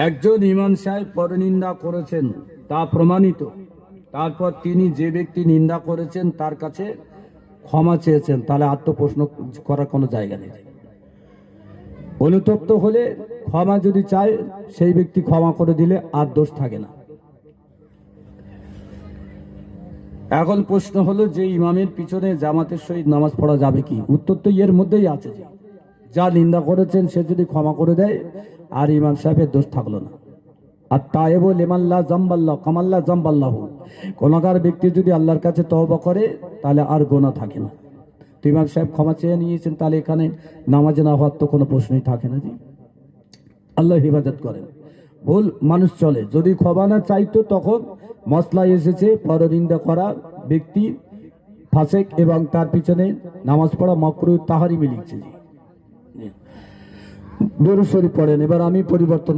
একজন ইমাম সাহেব পরনিন্দা করেছেন, তা প্রমাণিত। তারপর তিনি যে ব্যক্তি নিন্দা করেছেন তার কাছে ক্ষমা চেয়েছেন, তাহলে আত্মপ্রশ্ন করার কোনো জায়গা নেই। অনুতপ্ত হলে ক্ষমা যদি চায়, সেই ব্যক্তি ক্ষমা করে দিলে আর দোষ থাকে না। এখন প্রশ্ন হলো যে ইমামের পিছনে জামাতের সহিত নামাজ পড়া যাবে কি? উত্তর তো এর মধ্যেই আছে, যে যা নিন্দা করেছেন সে যদি ক্ষমা করে দেয় আর ইমাম সাহেবের দোষ থাকলো না। আর তায়েব লিমাল্লা জাম্বাল্লাহ কামাল্লা জাম্বাল্লাহ, গুনাহগার ব্যক্তি যদি আল্লাহর কাছে তওবা করে তাহলে আর গুনাহ থাকে না। তো ইমাম সাহেব ক্ষমা চেয়ে নিয়েছেন, তাহলে এখানে নামাজে না হওয়ার তো কোনো প্রশ্নই থাকে না। জি, আল্লাহ হিফাজত করেন। ভুল মানুষ চলে, যদি ক্ষমা না চাইতো তখন মসলায় এসেছে পরনিন্দা করা ব্যক্তি ফাসেক এবং তার পিছনে নামাজ পড়া মাকরুহ তাহরিমি লিখছে। জি, দরুদ শরীফ পড়েন। এবার আমি পরিবর্তন